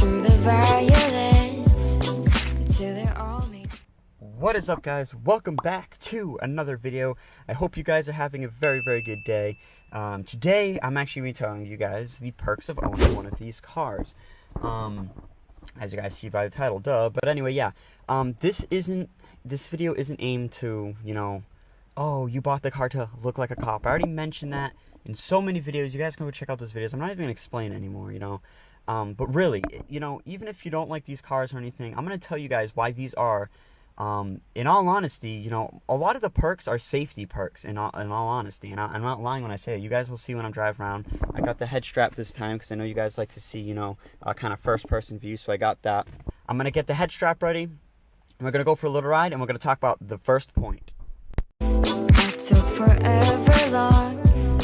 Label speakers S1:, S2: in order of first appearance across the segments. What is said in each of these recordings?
S1: through the violence until they're all made.
S2: What is up, guys? Welcome back to another video. I hope you guys are having a very good day. Today I'm actually going to be telling you guys the perks of owning one of these cars. As you guys see by the title, duh. But anyway, yeah. This video isn't aimed to, you know, oh, you bought the car to look like a cop. I already mentioned that in so many videos. You guys can go check out those videos. I'm not even going to explain it anymore, you know. But really, you know, even if you don't like these cars or anything, I'm going to tell you guys why these are. In all honesty, you know, a lot of the perks are safety perks, in all honesty, and I'm not lying when I say it. You guys will see when I'm driving around. I got the head strap this time because I know you guys like to see, you know, kind of first-person view, so I got that. I'm going to get the head strap ready, and we're going to go for a little ride, and we're going to talk about the first point.
S1: Took forever long.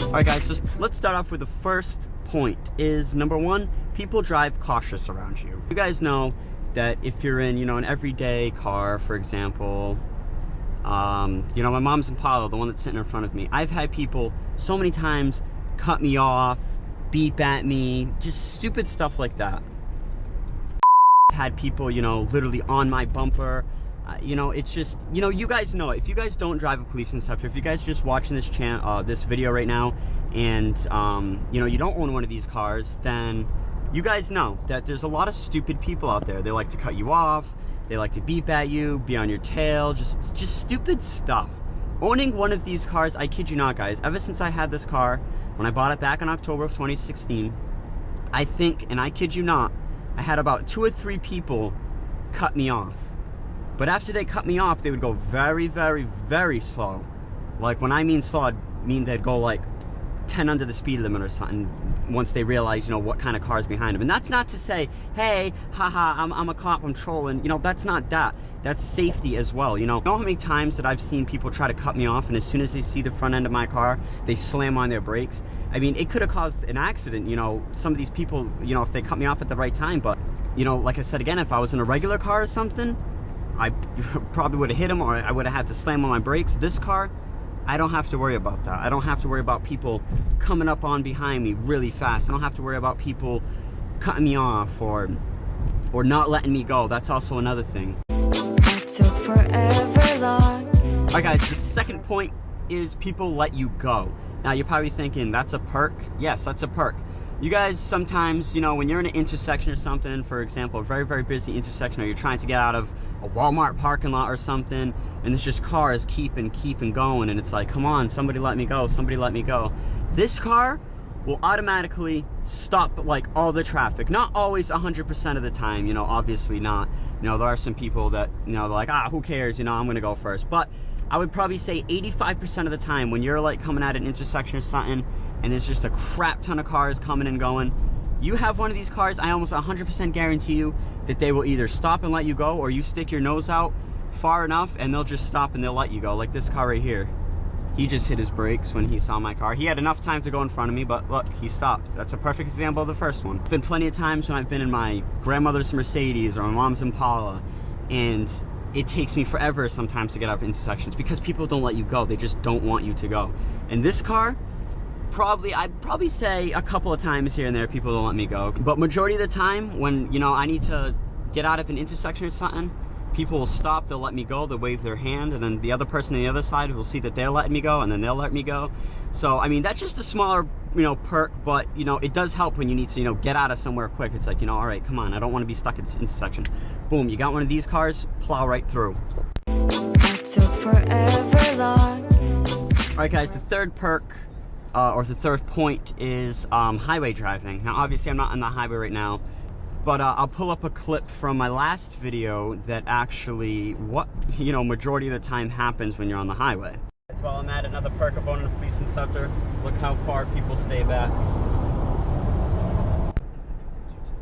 S2: Alright guys, so let's start off with the first point, is number one, people drive cautious around you. You guys know that if you're in, you know, an everyday car, for example, you know, my mom's Impala, the one that's sitting in front of me, I've had people so many times cut me off, beep at me, just stupid stuff like that. I've had people, you know, literally on my bumper. You know, it's just, you know, you guys know it. If you guys don't drive a police interceptor, if you guys just watching this this video right now, and you know, you don't own one of these cars, then you guys know that there's a lot of stupid people out there. They like to cut you off, they like to beep at you, be on your tail, just stupid stuff. Owning one of these cars, I kid you not, guys, ever since I had this car, when I bought it back in October of 2016, I think, and I kid you not, I had about 2 or 3 people cut me off. But after they cut me off, they would go very slow. Like, when I mean slow, I mean they'd go like 10 under the speed limit or something once they realize, you know, what kind of car's behind them. And that's not to say, hey, haha, I'm a cop, I'm trolling. You know, that's not that. That's safety as well, you know. You know how many times that I've seen people try to cut me off, and as soon as they see the front end of my car, they slam on their brakes? I mean, it could have caused an accident, you know, some of these people, you know, if they cut me off at the right time. But, you know, like I said again, if I was in a regular car or something, I probably would have hit him, or I would have had to slam on my brakes. This car, I don't have to worry about that. I don't have to worry about people coming up on behind me really fast. I don't have to worry about people cutting me off or not letting me go. That's also another thing.
S1: Took forever long.
S2: Alright guys, the second point is people let you go. Now you're probably thinking, that's a perk? Yes, that's a perk. You guys sometimes, you know, when you're in an intersection or something, for example, a very busy intersection, or you're trying to get out of a Walmart parking lot or something, and there's just cars keeping going, and it's like, come on, somebody let me go, somebody let me go. This car will automatically stop, like, all the traffic. Not always 100% of the time, you know, obviously not. You know, there are some people that, you know, they're like, who cares, you know, I'm gonna go first. But I would probably say 85% of the time, when you're like coming at an intersection or something, and there's just a crap ton of cars coming and going, you have one of these cars, I almost 100% guarantee you that they will either stop and let you go, or you stick your nose out far enough and they'll just stop and they'll let you go. Like this car right here, he just hit his brakes when he saw my car. He had enough time to go in front of me, but look, he stopped. That's a perfect example of the first one. There's been plenty of times when I've been in my grandmother's Mercedes or my mom's Impala, and it takes me forever sometimes to get out of intersections because people don't let you go. They just don't want you to go. And this car, I'd probably say a couple of times here and there people don't let me go, but majority of the time when, you know, I need to get out of an intersection or something, people will stop, they'll let me go, they'll wave their hand, and then the other person on the other side will see that they're letting me go, and then they'll let me go. So I mean, that's just a smaller, you know, perk, but you know, it does help when you need to, you know, get out of somewhere quick. It's like, you know, all right, come on, I don't want to be stuck at this intersection. Boom, you got one of these cars, plow right through.
S1: Took forever long.
S2: All right guys, the third perk, or the third point, is highway driving. Now obviously I'm not on the highway right now, but I'll pull up a clip from my last video that actually, what, you know, majority of the time happens when you're on the highway. As well, I'm at another perk of owning a police interceptor. Look how far people stay back.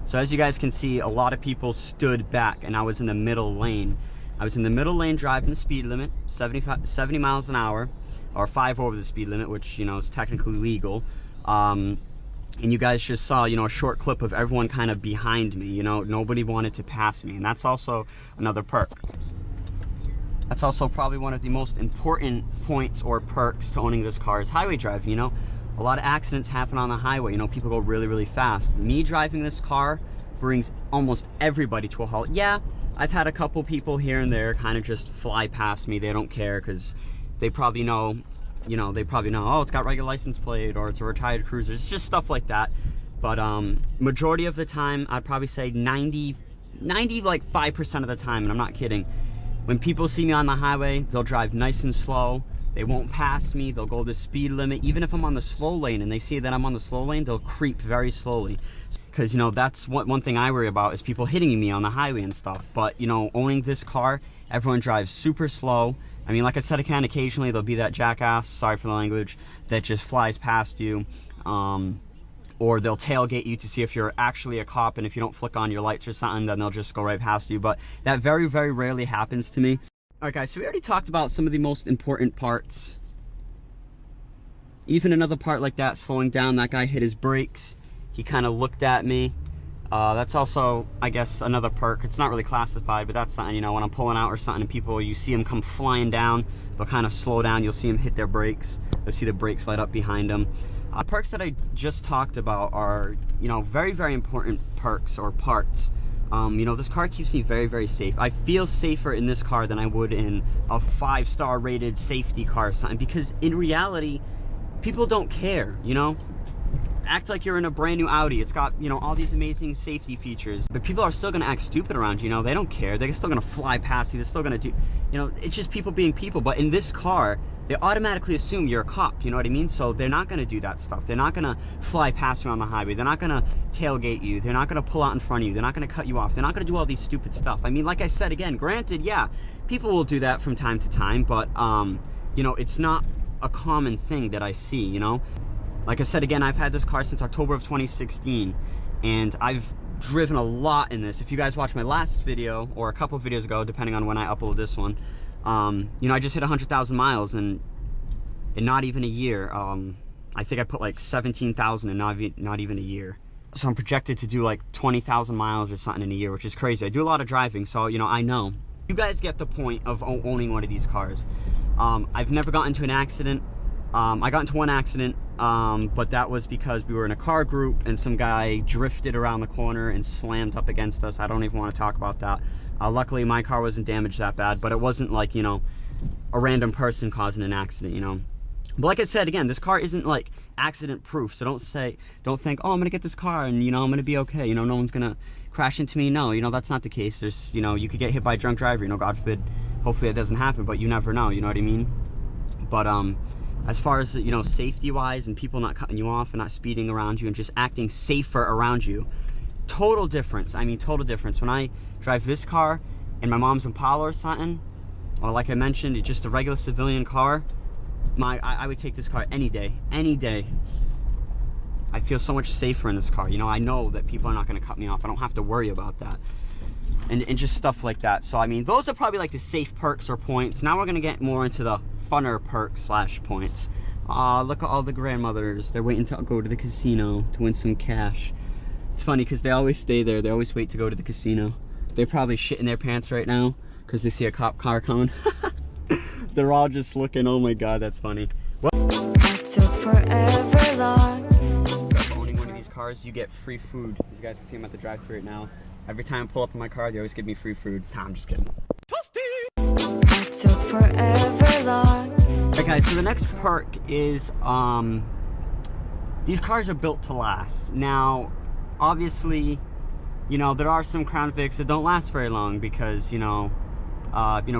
S2: So as you guys can see, a lot of people stood back, and I was in the middle lane. I was in the middle lane driving the speed limit, 70 miles an hour, or 5 over the speed limit, which, you know, is technically legal. And you guys just saw, you know, a short clip of everyone kind of behind me. You know, nobody wanted to pass me, and that's also another perk. That's also probably one of the most important points or perks to owning this car is highway driving. You know, a lot of accidents happen on the highway. You know, people go really fast. Me driving this car, brings almost everybody to a halt. Yeah, I've had a couple people here and there kind of just fly past me. They don't care because they probably know, you know, oh, it's got regular license plate, or it's a retired cruiser. It's just stuff like that. But majority of the time, I'd probably say 95% of the time, and I'm not kidding, when people see me on the highway, they'll drive nice and slow. They won't pass me. They'll go the speed limit. Even if I'm on the slow lane and they see that I'm on the slow lane, they'll creep very slowly. Because, you know, that's one thing I worry about, is people hitting me on the highway and stuff. But, you know, owning this car, everyone drives super slow. I mean, like I said, occasionally there'll be that jackass, sorry for the language, that just flies past you. Or they'll tailgate you to see if you're actually a cop, and if you don't flick on your lights or something, then they'll just go right past you. But that very, very rarely happens to me. Alright guys, so we already talked about some of the most important parts. Even another part like that, slowing down, that guy hit his brakes. He kind of looked at me. That's also, I guess, another perk. It's not really classified, but that's something, you know, when I'm pulling out or something and people, you see them come flying down, they'll kind of slow down, you'll see them hit their brakes. You'll see the brakes light up behind them. Perks that I just talked about are, you know, very, very important perks or parts. You know, this car keeps me very, very safe. I feel safer in this car than I would in a 5-star rated safety car or something, because in reality, people don't care, you know? Act like you're in a brand new Audi. It's got, you know, all these amazing safety features, but people are still gonna act stupid around you, you know? They don't care. They're still gonna fly past you. They're still gonna do, you know, it's just people being people. But in this car, they automatically assume you're a cop, you know what I mean? So they're not gonna do that stuff. They're not gonna fly past you on the highway. They're not gonna tailgate you. They're not gonna pull out in front of you. They're not gonna cut you off. They're not gonna do all these stupid stuff. I mean, like I said, again, granted, yeah, people will do that from time to time, but, you know, it's not a common thing that I see, you know? Like I said, again, I've had this car since October of 2016, and I've driven a lot in this. If you guys watched my last video, or a couple of videos ago, depending on when I upload this one, you know, I just hit 100,000 miles in not even a year. I think I put like 17,000 in not even a year. So I'm projected to do like 20,000 miles or something in a year, which is crazy. I do a lot of driving, so, you know, I know. You guys get the point of owning one of these cars. I've never gotten into an accident. I got into one accident, but that was because we were in a car group and some guy drifted around the corner and slammed up against us. I don't even want to talk about that. Luckily, my car wasn't damaged that bad, but it wasn't like, you know, a random person causing an accident, you know. But like I said, again, this car isn't like accident proof, so don't think, oh, I'm gonna get this car and, you know, I'm gonna be okay, you know, no one's gonna crash into me. No, you know, that's not the case. There's, you know, you could get hit by a drunk driver, you know, God forbid, hopefully it doesn't happen, but you never know, you know what I mean? But as far as, you know, safety wise and people not cutting you off and not speeding around you and just acting safer around you, total difference. I mean, total difference. When I drive this car and my mom's Impala or something, or like I mentioned, it's just a regular civilian car, I would take this car any day, any day. I feel so much safer in this car. You know, I know that people are not going to cut me off. I don't have to worry about that. And just stuff like that. So, I mean, those are probably like the safe perks or points. Now we're going to get more into the funner perks / points. Look at all the grandmothers. They're waiting to go to the casino to win some cash. It's funny because they always stay there. They always wait to go to the casino. They're probably shitting their pants right now because they see a cop car coming. They're all just looking, oh my god, that's funny. Well,
S1: It took forever long.
S2: owning one of these cars, you get free food. As you guys can see, I'm at the drive-thru right now. Every time I pull up in my car, they always give me free food. Nah, I'm just kidding.
S1: It took forever long.
S2: Alright guys, so the next perk is, these cars are built to last. Now, obviously, you know, there are some Crown Vics that don't last very long because, you know,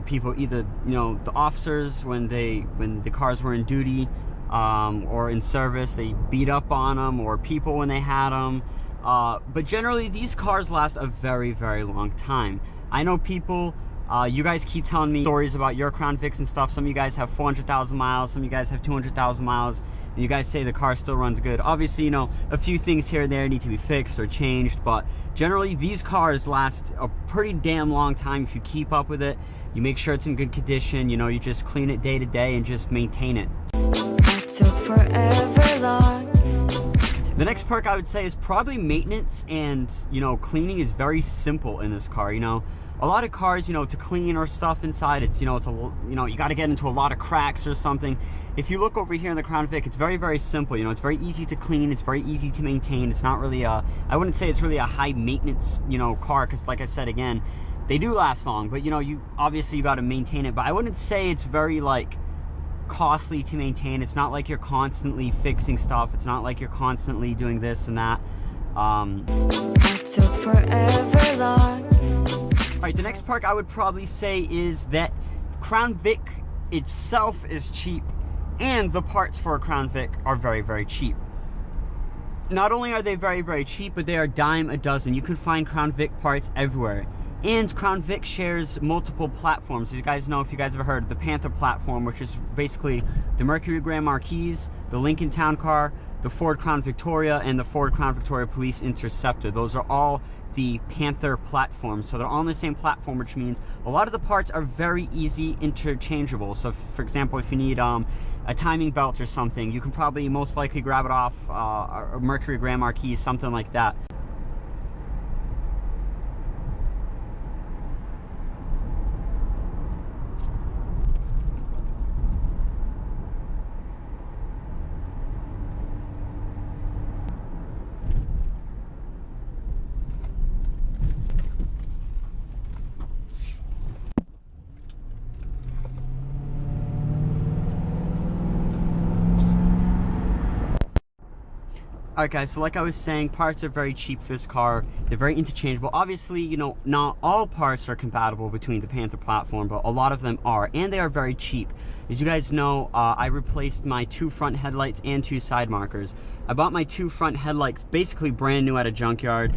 S2: people either, you know, the officers, when the cars were in duty, or in service, they beat up on them, or people when they had them. But generally, these cars last a very, very long time. I know people, you guys keep telling me stories about your Crown Vics and stuff. Some of you guys have 400,000 miles, some of you guys have 200,000 miles, and you guys say the car still runs good. Obviously, you know, a few things here and there need to be fixed or changed, but generally, these cars last a pretty damn long time if you keep up with it. You make sure it's in good condition, you know, you just clean it day to day and just maintain it.
S1: It took forever long.
S2: The next next perk I would say is probably maintenance, and you know, cleaning is very simple in this car. You know, a lot of cars, you know, to clean or stuff inside, it's, you know, it's a, you know, you got to get into a lot of cracks or something. If you look over here in the Crown Vic, it's very, very simple. You know, it's very easy to clean, it's very easy to maintain. It's not really a, I wouldn't say it's really a high maintenance, you know, car, because like I said again, they do last long, but you know, you obviously you got to maintain it. But I wouldn't say it's very like costly to maintain. It's not like you're constantly fixing stuff. It's not like you're constantly doing this and that.
S1: It took forever long.
S2: Alright, the next perk I would probably say is that Crown Vic itself is cheap, and the parts for a Crown Vic are very, very cheap. Not only are they very, very cheap, but they are dime a dozen. You can find Crown Vic parts everywhere. And Crown Vic shares multiple platforms. As you guys know, if you guys have heard, the Panther platform, which is basically the Mercury Grand Marquis, the Lincoln Town Car, the Ford Crown Victoria, and the Ford Crown Victoria Police Interceptor. Those are all the Panther platforms. So they're all on the same platform, which means a lot of the parts are very easy interchangeable. So for example, if you need a timing belt or something, you can probably most likely grab it off a Mercury Grand Marquis, something like that. Alright guys, so like I was saying, parts are very cheap for this car. They're very interchangeable. Obviously, you know, not all parts are compatible between the Panther platform, but a lot of them are, and they are very cheap. As you guys know, I replaced my 2 front headlights and 2 side markers. I bought my 2 front headlights basically brand new at a junkyard.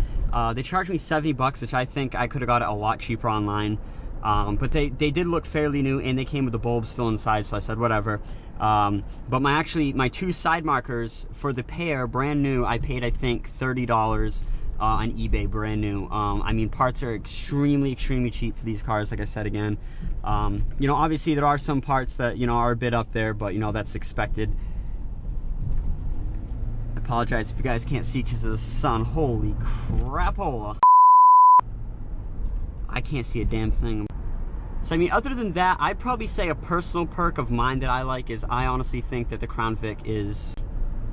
S2: They charged me 70 bucks, which I think I could have got it a lot cheaper online. But they did look fairly new, and they came with the bulbs still inside, so I said whatever. But my 2 side markers for the pair, brand new, I paid I think $30 on eBay, brand new. I mean, parts are extremely cheap for these cars, like I said again. You know, obviously there are some parts that, you know, are a bit up there, but you know, that's expected. I apologize if you guys can't see because of the sun. Holy crapola. I can't see a damn thing. So I mean, other than that, I'd probably say a personal perk of mine that I like is I honestly think that the Crown Vic is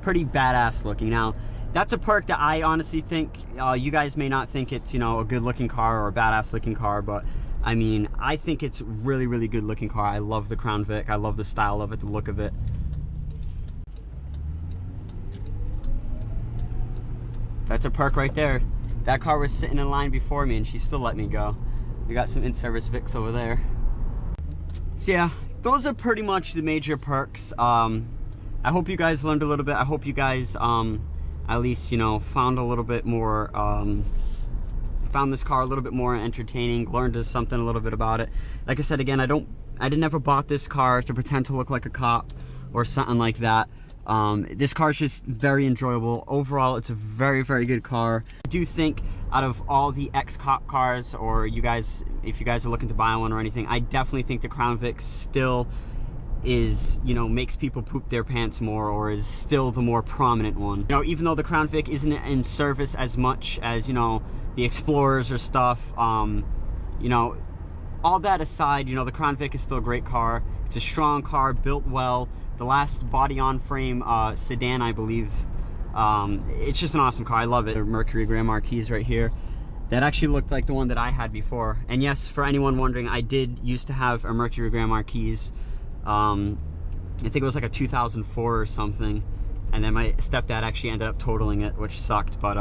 S2: pretty badass looking. Now, that's a perk that I honestly think, you guys may not think it's, you know, a good looking car or a badass looking car, but I mean, I think it's really good looking car. I love the Crown Vic. I love the style of it, the look of it. That's a perk right there. That car was sitting in line before me and she still let me go. We got some in-service Vics over there. So yeah, those are pretty much the major perks. I hope you guys learned a little bit. I hope you guys at least, you know, found a little bit more, found this car a little bit more entertaining, learned something a little bit about it. Like I said again, I never bought this car to pretend to look like a cop or something like that. This car is just very enjoyable. Overall, it's a very good car. I do think out of all the ex-cop cars, or you guys, if you guys are looking to buy one or anything, I definitely think the Crown Vic still is, you know, makes people poop their pants more, or is still the more prominent one. You know, even though the Crown Vic isn't in service as much as, you know, the Explorers or stuff, you know, all that aside, you know, the Crown Vic is still a great car. It's a strong car, built well. The last body-on-frame sedan, I believe. It's just an awesome car. I love it. The Mercury Grand Marquis right here. That actually looked like the one that I had before. And yes, for anyone wondering, I did used to have a Mercury Grand Marquis. I think it was like a 2004 or something. And then my stepdad actually ended up totaling it, which sucked. But,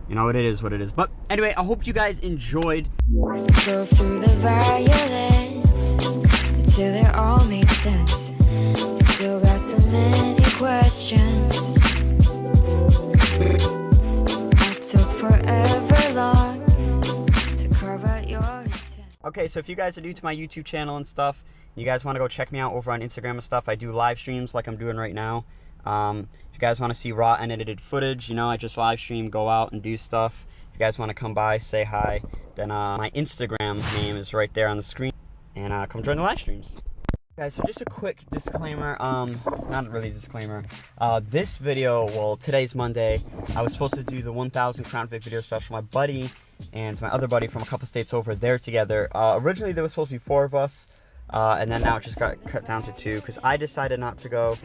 S2: you know, it is what it is. But anyway, I hope you guys enjoyed.
S1: Drove through the violence until it all made sense. Still got so many questions. It took forever long to carve out your intent.
S2: Okay, so if you guys are new to my YouTube channel and stuff, you guys want to go check me out over on Instagram and stuff, I do live streams like I'm doing right now. If you guys want to see raw and edited footage, you know, I just live stream, go out and do stuff. If you guys want to come by, say hi, then my Instagram name is right there on the screen. And come join the live streams. Guys, so just a quick disclaimer, not really a disclaimer, this video, well, today's Monday, I was supposed to do the 1,000 Crown Vic video special. My buddy and my other buddy from a couple states over, they're together. Originally there was supposed to be 4 of us, and then now it just got cut down to 2, because I decided not to go,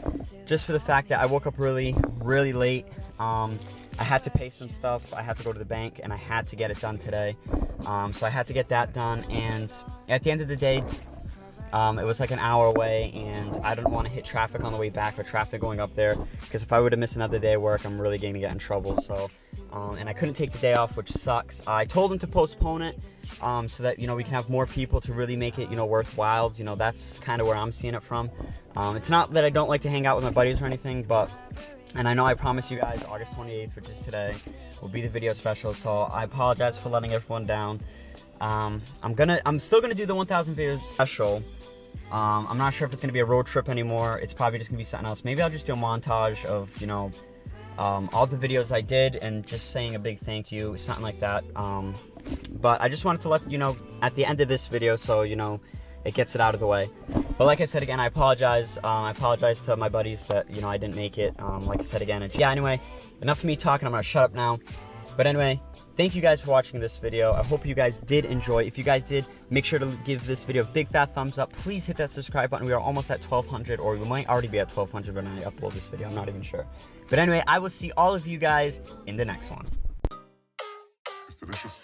S2: just for the fact that I woke up really late. I had to pay some stuff, I had to go to the bank, and I had to get it done today, so I had to get that done, and at the end of the day, it was like an hour away, and I didn't want to hit traffic on the way back or traffic going up there, because if I would have missed another day of work, I'm really going to get in trouble. So, and I couldn't take the day off, which sucks. I told him to postpone it, so that, you know, we can have more people to really make it, you know, worthwhile. You know, that's kind of where I'm seeing it from. It's not that I don't like to hang out with my buddies or anything, but, and I know I promised you guys August 28th, which is today, will be the video special, so I apologize for letting everyone down. I'm still gonna do the 1,000 video special. I'm not sure if it's going to be a road trip anymore. It's probably just going to be something else. Maybe I'll just do a montage of, you know, all the videos I did and just saying a big thank you, something like that. But I just wanted to let you know at the end of this video, so, you know, it gets it out of the way. But like I said again, I apologize. I apologize to my buddies that, you know, I didn't make it. Like I said again. And yeah, anyway, enough of me talking. I'm going to shut up now. But anyway, thank you guys for watching this video. I hope you guys did enjoy. If you guys did, make sure to give this video a big fat thumbs up. Please hit that subscribe button. We are almost at 1,200, or we might already be at 1,200 when I upload this video. I'm not even sure. But anyway, I will see all of you guys in the next one.
S3: It's delicious.